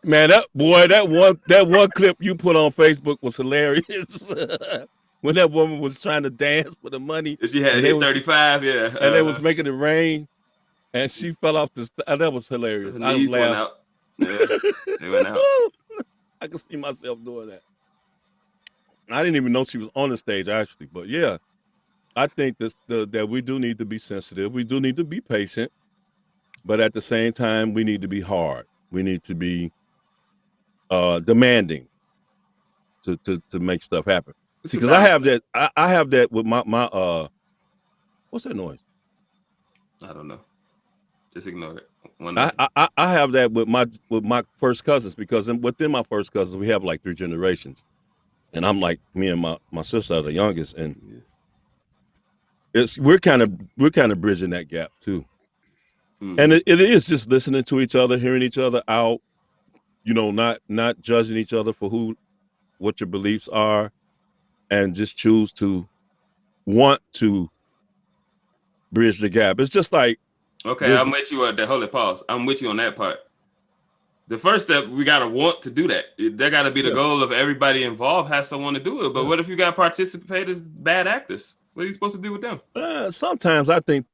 Man, that one clip you put on Facebook was hilarious. When that woman was trying to dance for the money. She had hit 35, yeah. And they was making it rain, and she fell off the that was hilarious. I was laughing. Went out. Yeah, they went out. I could see myself doing that. I didn't even know she was on the stage, actually. But yeah, I think that we do need to be sensitive. We do need to be patient. But at the same time, we need to be hard. We need to be demanding to make stuff happen. See, because I have that with my what's that noise? I don't know. Just ignore it. I have that with my first cousins, because within my first cousins we have like 3 generations, and I'm like, me and my sister are the youngest, and we're kind of bridging that gap too. Mm-hmm. And it is just listening to each other, hearing each other out, you know, not judging each other for what your beliefs are, and just choose to want to bridge the gap. It's just like, okay, I'm with you at that. Hold it, pause. I'm with you on that part. The first step, we gotta want to do that. That gotta be the goal of everybody involved, has to want to do it. But what if you got participators, bad actors? What are you supposed to do with them? Sometimes I think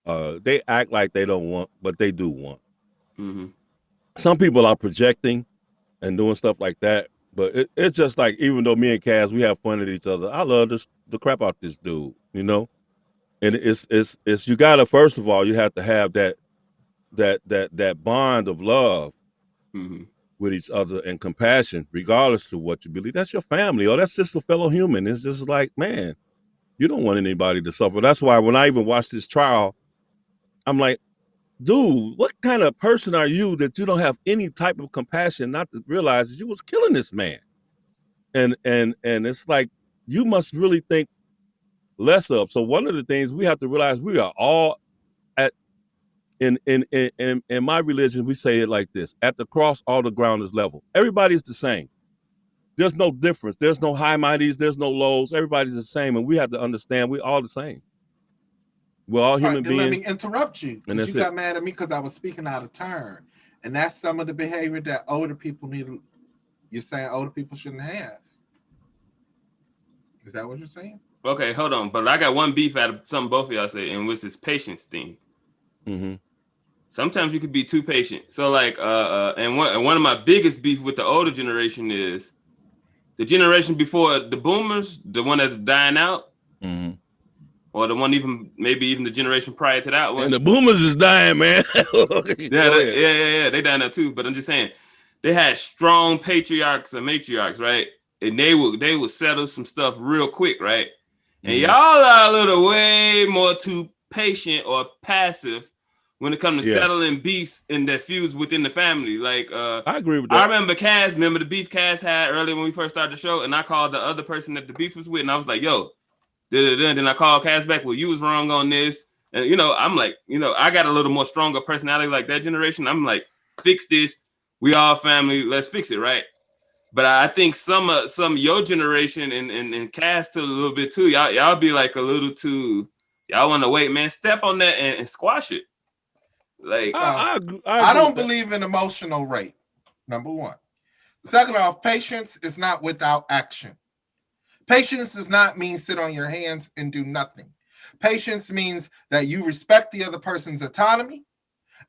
they act like they don't want, but they do want. Mm-hmm. Some people are projecting and doing stuff like that, but it's just like, even though me and Kaz, we have fun at each other, I love the crap out this dude, you know. And it's you gotta, first of all, you have to have that that bond of love Mm-hmm. with each other and compassion, regardless of what you believe. That's your family, or that's just a fellow human. It's just like, man, you don't want anybody to suffer. That's why when I even watch this trial, I'm like, dude, what kind of person are you that you don't have any type of compassion not to realize that you was killing this man? And it's like, you must really think less of. So one of the things we have to realize, we are all at, in my religion, we say it like this: at the cross, all the ground is level. Everybody's the same. There's no difference. There's no high mighties. There's no lows. Everybody's the same. And we have to understand we're all the same. We're all human beings. Let me interrupt you, And because that's you it. got mad at me because I was speaking out of turn. And that's some of the behavior that older people need. You're saying older people shouldn't have. Is that what you're saying? Okay, hold on. But I got one beef out of something both of y'all say, and was this patience thing. Mm-hmm. Sometimes you could be too patient. So like, and one of my biggest beef with the older generation is the generation before the boomers, the one that's dying out, Mm-hmm. or the one maybe even the generation prior to that one. And the boomers is dying, man. Yeah, they dying out too. But I'm just saying, they had strong patriarchs and matriarchs, right? And they would settle some stuff real quick, right? And Mhm. y'all are a little way more too patient or passive when it comes to settling beefs and their feuds within the family. Like, I agree with I that. remember the beef Kaz had earlier when we first started the show, and I called the other person that the beef was with, and I was like, yo, then I called Kaz back, well, you was wrong on this. And, I'm like, I got a little more stronger personality like that generation. I'm like, fix this. We all family. Let's fix it, right? But I think some of your generation and Kaz too a little bit too. Y'all be like a little too. Y'all want to wait, man. Step on that and squash it. Like, I don't believe in emotional rape. Number one. Second off, patience is not without action. Patience does not mean sit on your hands and do nothing. Patience means that you respect the other person's autonomy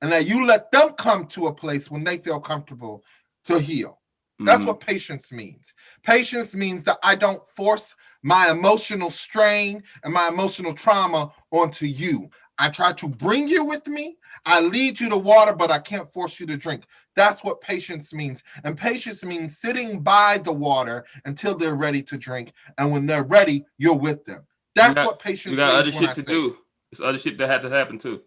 and that you let them come to a place when they feel comfortable to heal. That's what patience means. Patience means that I don't force my emotional strain and my emotional trauma onto you. I try to bring you with me. I lead you to water, but I can't force you to drink. That's what patience means. And patience means sitting by the water until they're ready to drink. And when they're ready, you're with them. That's what patience means. You got other shit to do. There's other shit that had to happen too.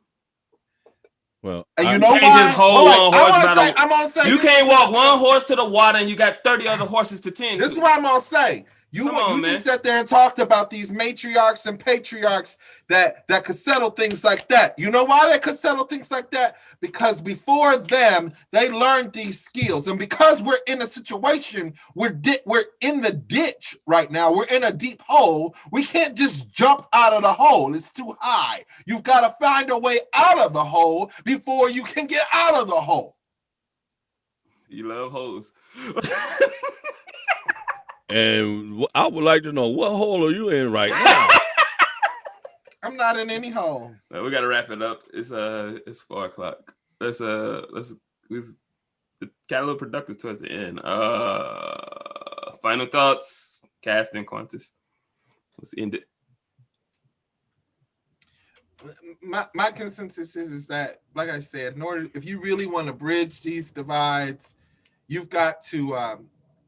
Well, and you know why? Just hold one horse I'm gonna say you can't walk one horse to the water and you got 30 other horses to tend to. This is what I'm gonna say. You just sat there and talked about these matriarchs and patriarchs that could settle things like that. You know why they could settle things like that? Because before them, they learned these skills. And because we're in a situation, we're in the ditch right now. We're in a deep hole. We can't just jump out of the hole. It's too high. You've got to find a way out of the hole before you can get out of the hole. You love holes. And I would like to know, what hole are you in right now? I'm not in any hole. We gotta wrap it up. It's 4:00. Let's got a little productive towards the end. Final thoughts, Cast and Quantis. Let's end it. My consensus is that, like I said, if you really want to bridge these divides, you've got to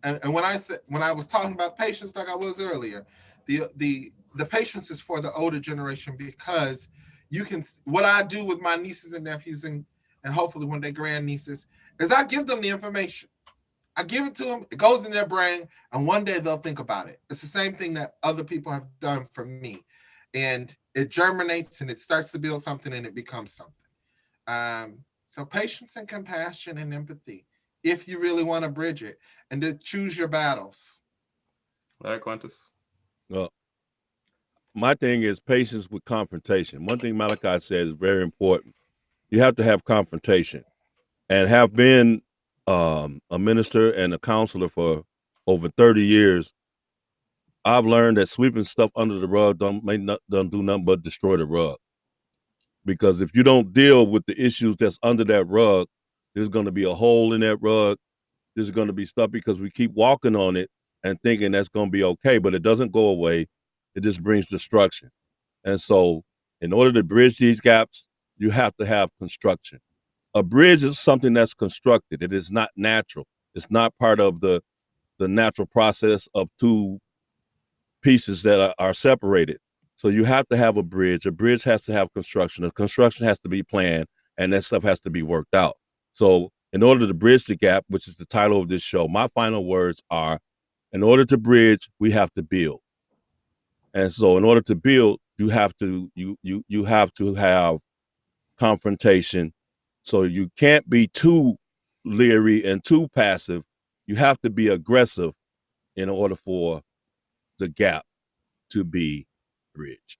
and when I was talking about patience, like I was earlier, the patience is for the older generation, because what I do with my nieces and nephews and hopefully one day grandnieces is I give them the information. I give it to them, it goes in their brain, and one day they'll think about it. It's the same thing that other people have done for me. And it germinates and it starts to build something and it becomes something. So patience and compassion and empathy, if you really want to bridge it, and to choose your battles. All right, Quantis. Well, my thing is patience with confrontation. One thing Malachi said is very important. You have to have confrontation. And have been a minister and a counselor for over 30 years, I've learned that sweeping stuff under the rug don't do nothing but destroy the rug. Because if you don't deal with the issues that's under that rug, there's going to be a hole in that rug. There's going to be stuff because we keep walking on it and thinking that's going to be okay, but it doesn't go away. It just brings destruction. And so in order to bridge these gaps, you have to have construction. A bridge is something that's constructed. It is not natural. It's not part of the natural process of two pieces that are separated. So you have to have a bridge. A bridge has to have construction. The construction has to be planned, and that stuff has to be worked out. So in order to bridge the gap, which is the title of this show, my final words are, in order to bridge, we have to build. And so in order to build, you have to have confrontation. So you can't be too leery and too passive. You have to be aggressive in order for the gap to be bridged.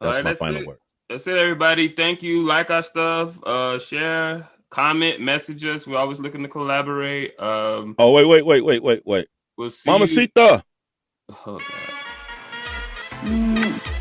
That's my final word. That's it, everybody. Thank you. Like our stuff. Share, comment, message us. We're always looking to collaborate. Oh, wait. We'll see Mamacita. you. Oh, God.